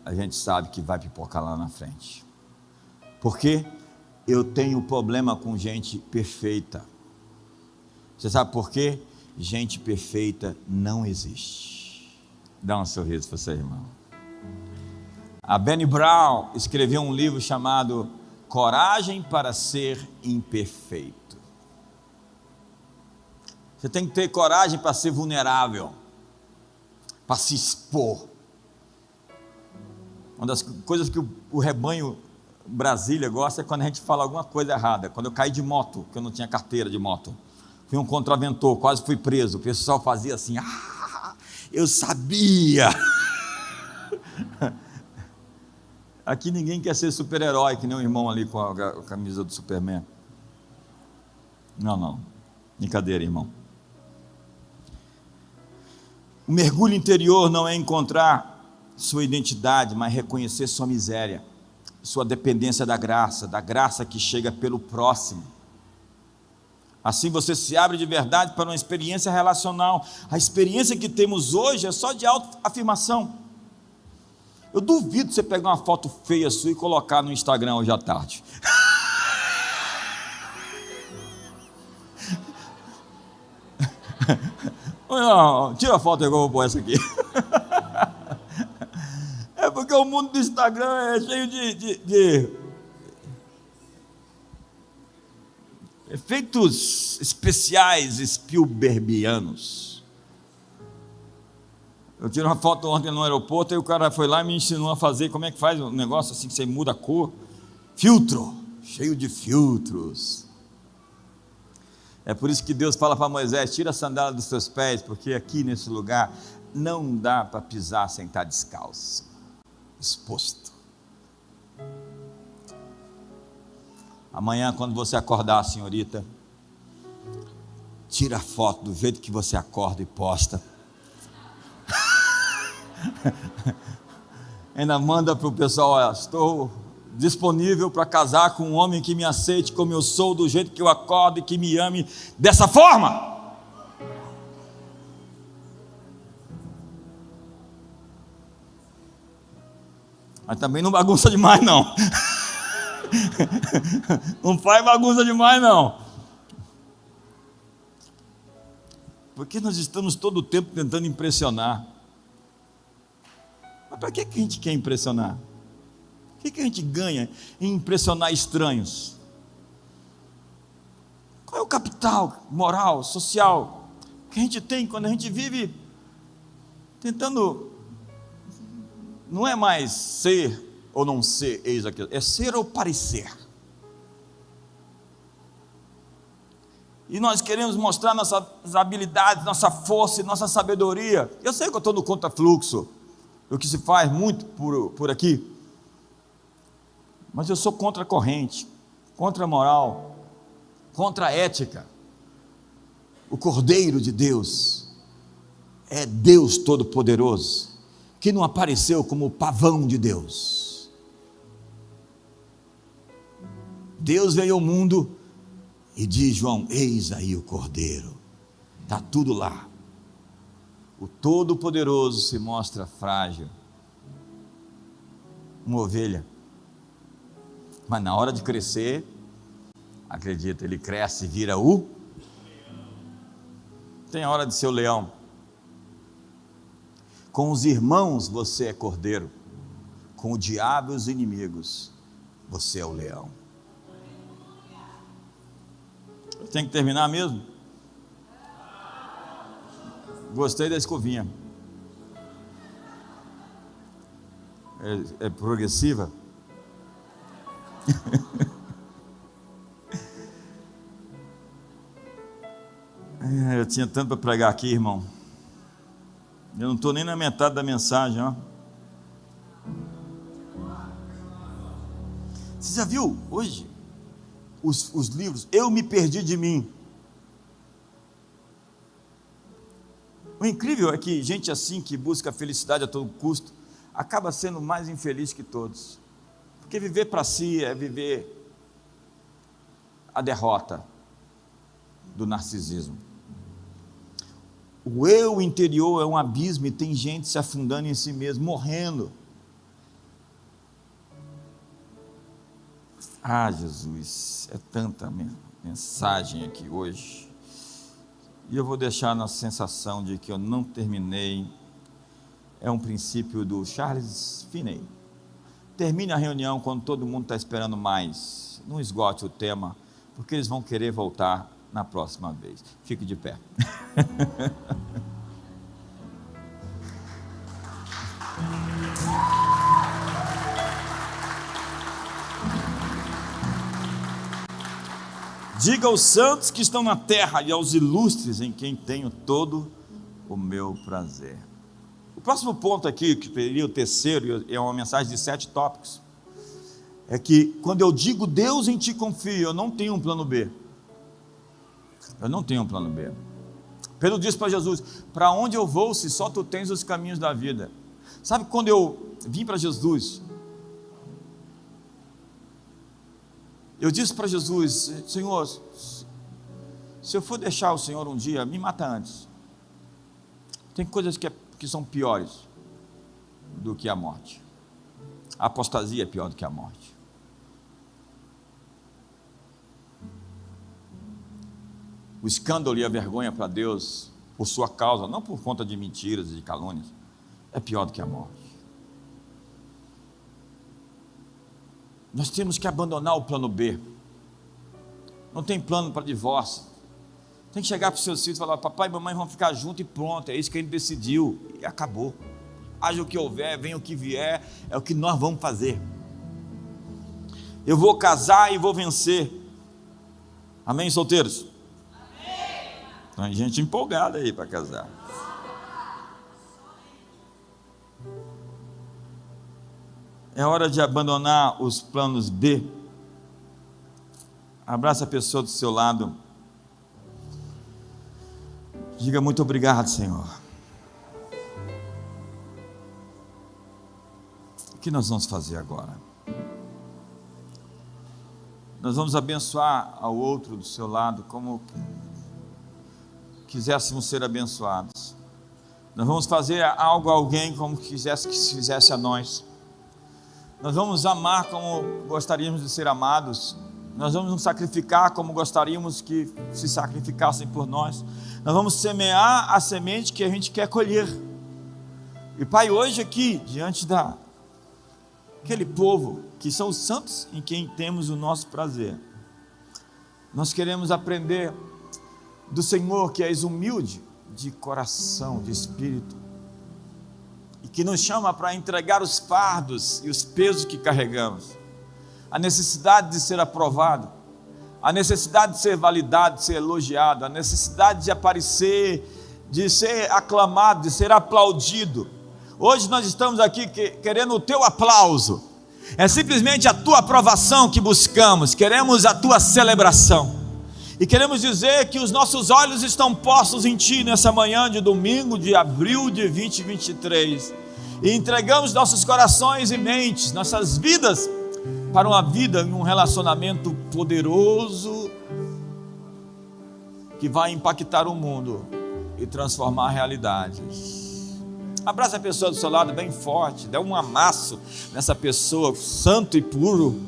Speaker 2: a gente sabe que vai pipocar lá na frente. Porque eu tenho problema com gente perfeita. Você sabe por quê? Gente perfeita não existe. Dá um sorriso para você, irmão. A Brené Brown escreveu um livro chamado Coragem para Ser Imperfeito. Você tem que ter coragem para ser vulnerável, para se expor. Uma das coisas que o rebanho Brasília gosta é quando a gente fala alguma coisa errada. Quando eu caí de moto, que eu não tinha carteira de moto, Fui um contraventor, quase fui preso. O pessoal fazia assim, eu sabia. Aqui ninguém quer ser super-herói, que nem o irmão ali com a camisa do Superman. Não, brincadeira, irmão. O mergulho interior não é encontrar sua identidade, mas reconhecer sua miséria, sua dependência da graça que chega pelo próximo. Assim você se abre de verdade para uma experiência relacional. A experiência que temos hoje é só de autoafirmação. Eu duvido você pegar uma foto feia sua e colocar no Instagram hoje à tarde. Não, tira a foto igual eu vou pôr essa aqui. É porque o mundo do Instagram é cheio de efeitos especiais Spielbergianos. Eu tirei uma foto ontem no aeroporto e o cara foi lá e me ensinou a fazer, como é que faz um negócio assim que você muda a cor? Filtro, cheio de filtros. É por isso que Deus fala para Moisés, tira a sandália dos seus pés, porque aqui nesse lugar não dá para pisar sem estar descalço, exposto. Amanhã, quando você acordar, senhorita, tira a foto do jeito que você acorda e posta. Ainda manda para o pessoal, olha, estou disponível para casar com um homem que me aceite como eu sou, do jeito que eu acordo e que me ame dessa forma. Mas também não bagunça demais não. Não faz bagunça demais não. Porque nós estamos todo o tempo tentando impressionar. Mas para que a gente quer impressionar? O que a gente ganha em impressionar estranhos? Qual é o capital moral, social que a gente tem quando a gente vive tentando, não é mais ser ou não ser, eis aquilo, é ser ou parecer. E nós queremos mostrar nossas habilidades, nossa força e nossa sabedoria. Eu sei que eu estou no contrafluxo, o que se faz muito por aqui, mas eu sou contra a corrente, contra a moral, contra a ética. O Cordeiro de Deus é Deus Todo-Poderoso, que não apareceu como o pavão de Deus. Deus veio ao mundo e diz, João, eis aí o Cordeiro, está tudo lá. O Todo-Poderoso se mostra frágil, uma ovelha, mas na hora de crescer, acredita, ele cresce e vira tem a hora de ser o leão. Com os irmãos você é cordeiro, com o diabo e os inimigos você é o leão. Eu tenho que terminar mesmo? Gostei da escovinha. É progressiva? Eu tinha tanto para pregar aqui, irmão. Eu não estou nem na metade da mensagem, ó. Você já viu hoje os livros? Eu me perdi de mim. O incrível é que gente assim que busca a felicidade a todo custo acaba sendo mais infeliz que todos. Porque viver para si é viver a derrota do narcisismo. O eu interior é um abismo e tem gente se afundando em si mesmo, morrendo. Jesus, é tanta mensagem aqui hoje. E eu vou deixar na sensação de que eu não terminei. É um princípio do Charles Finney. Termine a reunião quando todo mundo está esperando mais. Não esgote o tema, porque eles vão querer voltar na próxima vez. Fique de pé. Diga aos santos que estão na terra e aos ilustres em quem tenho todo o meu prazer. O próximo ponto aqui, que seria o terceiro, é uma mensagem de 7 tópicos, é que quando eu digo Deus em ti confio, eu não tenho um plano B. Eu não tenho um plano B. Pedro disse para Jesus: para onde eu vou se só tu tens os caminhos da vida? Sabe, quando eu vim para Jesus, eu disse para Jesus: Senhor, se eu for deixar o Senhor um dia, me mata antes. Tem coisas que são piores do que a morte. A apostasia é pior do que a morte. O escândalo e a vergonha para Deus, por sua causa, não por conta de mentiras e de calúnias, é pior do que a morte. Nós temos que abandonar o plano B. Não tem plano para divórcio. Tem que chegar para os seus filhos e falar: papai e mamãe vão ficar juntos e pronto, é isso que a gente decidiu, e acabou. Haja o que houver, venha o que vier, é o que nós vamos fazer. Eu vou casar e vou vencer. Amém, solteiros? Amém. Tem gente empolgada aí para casar. É hora de abandonar os planos B. Abraça a pessoa do seu lado. Diga: muito obrigado, Senhor. O que nós vamos fazer agora? Nós vamos abençoar ao outro do seu lado como quiséssemos ser abençoados. Nós vamos fazer algo a alguém como quisesse que se fizesse a nós. Nós vamos amar como gostaríamos de ser amados. Nós vamos nos sacrificar como gostaríamos que se sacrificassem por nós. Nós vamos semear a semente que a gente quer colher. E Pai, hoje aqui, diante daquele povo que são os santos em quem temos o nosso prazer, nós queremos aprender do Senhor, que és humilde de coração, de espírito, e que nos chama para entregar os fardos e os pesos que carregamos, a necessidade de ser aprovado, a necessidade de ser validado, de ser elogiado, a necessidade de aparecer, de ser aclamado, de ser aplaudido. Hoje nós estamos aqui querendo o teu aplauso, é simplesmente a tua aprovação que buscamos, queremos a tua celebração, e queremos dizer que os nossos olhos estão postos em ti nessa manhã de domingo de abril de 2023, e entregamos nossos corações e mentes, nossas vidas, para uma vida em um relacionamento poderoso que vai impactar o mundo e transformar realidades. Abraça a pessoa do seu lado bem forte, dê um amasso nessa pessoa, santo e puro,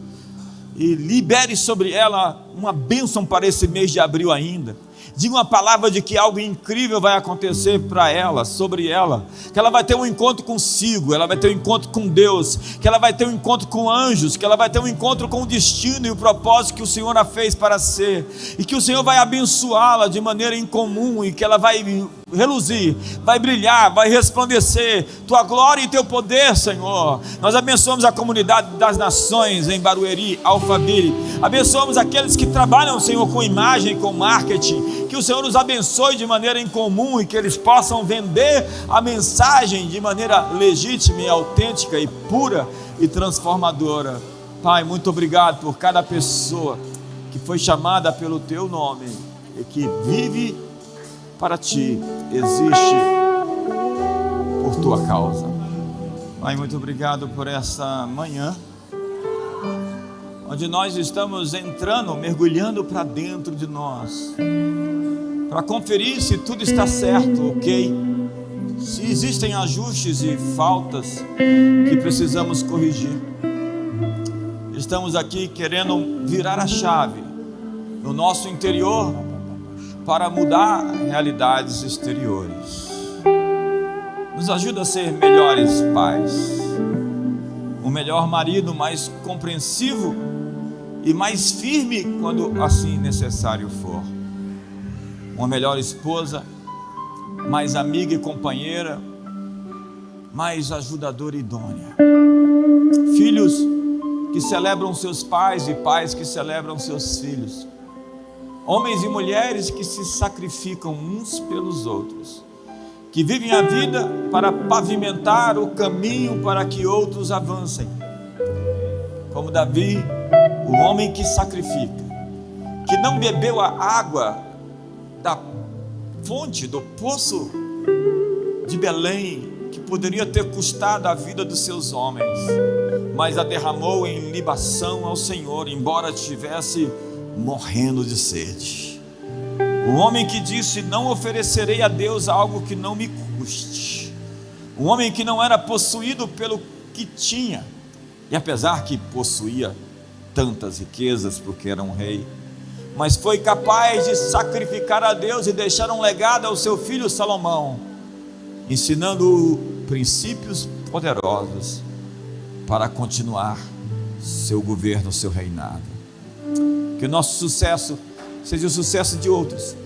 Speaker 2: e libere sobre ela uma bênção para esse mês de abril ainda. Diga uma palavra de que algo incrível vai acontecer para ela, sobre ela, que ela vai ter um encontro consigo, ela vai ter um encontro com Deus, que ela vai ter um encontro com anjos, que ela vai ter um encontro com o destino e o propósito que o Senhor a fez para ser, e que o Senhor vai abençoá-la de maneira incomum, e que ela vai reluzir, vai brilhar, vai resplandecer tua glória e teu poder, Senhor. Nós abençoamos a comunidade das nações em Barueri, Alphaville, abençoamos aqueles que trabalham, Senhor, com imagem, com marketing, que o Senhor nos abençoe de maneira incomum e que eles possam vender a mensagem de maneira legítima e autêntica e pura e transformadora. Pai, muito obrigado por cada pessoa que foi chamada pelo teu nome e que vive para ti, existe por tua causa. Pai, muito obrigado por essa manhã, onde nós estamos entrando, mergulhando para dentro de nós, para conferir se tudo está certo, ok? Se existem ajustes e faltas que precisamos corrigir. Estamos aqui querendo virar a chave no nosso interior para mudar realidades exteriores. Nos ajuda a ser melhores pais, um melhor marido, mais compreensivo e mais firme quando assim necessário for, uma melhor esposa, mais amiga e companheira, mais ajudadora e idônea, filhos que celebram seus pais e pais que celebram seus filhos, Homens e mulheres que se sacrificam uns pelos outros, que vivem a vida para pavimentar o caminho para que outros avancem. Como Davi, o homem que sacrifica, que não bebeu a água da fonte, do poço de Belém, que poderia ter custado a vida dos seus homens, mas a derramou em libação ao Senhor, embora estivesse morrendo de sede. O homem que disse: não oferecerei a Deus algo que não me custe. Um homem que não era possuído pelo que tinha, e apesar que possuía tantas riquezas, porque era um rei, mas foi capaz de sacrificar a Deus e deixar um legado ao seu filho Salomão, ensinando princípios poderosos para continuar seu governo, seu reinado. Que o nosso sucesso seja o sucesso de outros,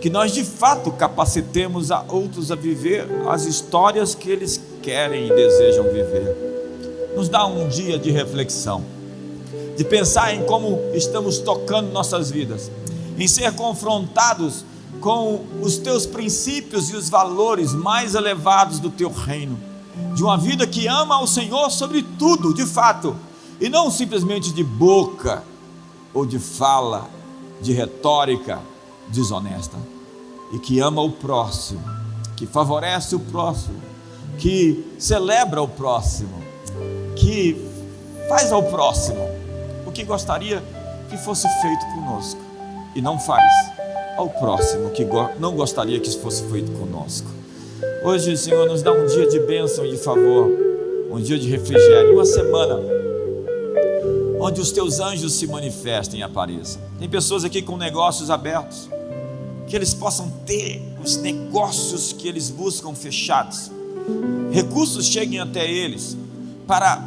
Speaker 2: que nós de fato capacitemos a outros a viver as histórias que eles querem e desejam viver. Nos dá um dia de reflexão, de pensar em como estamos tocando nossas vidas, em ser confrontados com os teus princípios e os valores mais elevados do teu reino, de uma vida que ama ao Senhor sobre tudo, de fato, e não simplesmente de boca, ou de fala, de retórica desonesta, e que ama o próximo, que favorece o próximo, que celebra o próximo, que faz ao próximo o que gostaria que fosse feito conosco, e não faz ao próximo que não gostaria que fosse feito conosco. Hoje o Senhor nos dá um dia de bênção e de favor, um dia de refrigério, uma semana onde os teus anjos se manifestem e apareçam. Tem pessoas aqui com negócios abertos, que eles possam ter os negócios que eles buscam fechados, recursos cheguem até eles para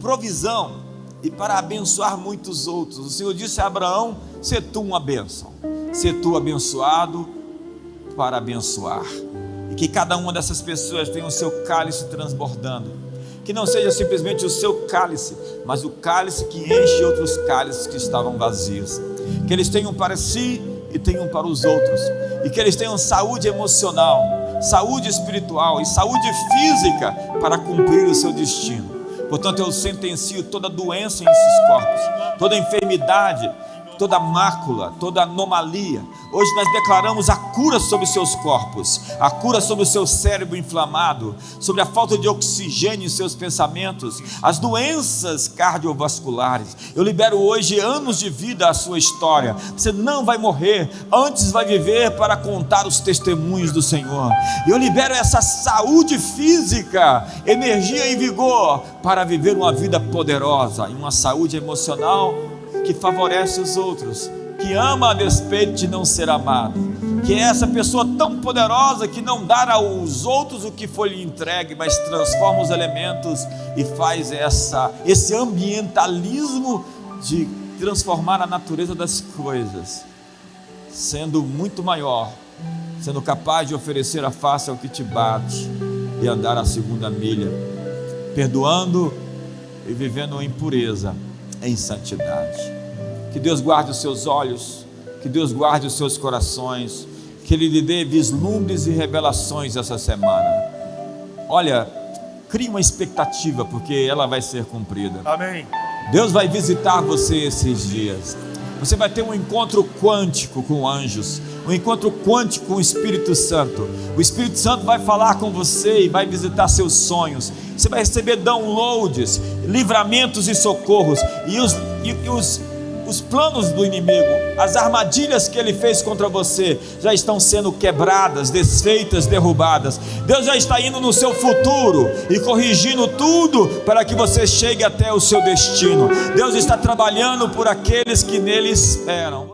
Speaker 2: provisão e para abençoar muitos outros. O Senhor disse a Abraão: sê tu uma bênção, sê tu abençoado para abençoar, e que cada uma dessas pessoas tenha o seu cálice transbordando, que não seja simplesmente o seu cálice, mas o cálice que enche outros cálices que estavam vazios, que eles tenham para si e tenham para os outros, e que eles tenham saúde emocional, saúde espiritual e saúde física para cumprir o seu destino. Portanto, eu sentencio toda doença em esses corpos, toda enfermidade, toda mácula, toda anomalia. Hoje nós declaramos a cura sobre os seus corpos, a cura sobre o seu cérebro inflamado, sobre a falta de oxigênio em seus pensamentos, as doenças cardiovasculares. Eu libero hoje anos de vida à sua história. Você não vai morrer, antes vai viver para contar os testemunhos do Senhor. Eu libero essa saúde física, energia e vigor para viver uma vida poderosa, e uma saúde emocional que favorece os outros, que ama a despeito de não ser amado, que é essa pessoa tão poderosa que não dá aos outros o que foi lhe entregue, mas transforma os elementos e faz esse ambientalismo de transformar a natureza das coisas, sendo muito maior, sendo capaz de oferecer a face ao que te bate e andar a segunda milha, perdoando e vivendo em pureza, em santidade. Que Deus guarde os seus olhos, que Deus guarde os seus corações, que Ele lhe dê vislumbres e revelações essa semana. Olha, crie uma expectativa, porque ela vai ser cumprida.
Speaker 3: Amém.
Speaker 2: Deus vai visitar você esses dias. Você vai ter um encontro quântico com anjos, um encontro quântico com o Espírito Santo. O Espírito Santo vai falar com você e vai visitar seus sonhos. Você vai receber downloads, livramentos e socorros, e os planos do inimigo, as armadilhas que ele fez contra você já estão sendo quebradas, desfeitas, derrubadas. Deus já está indo no seu futuro e corrigindo tudo para que você chegue até o seu destino. Deus está trabalhando por aqueles que nele esperam.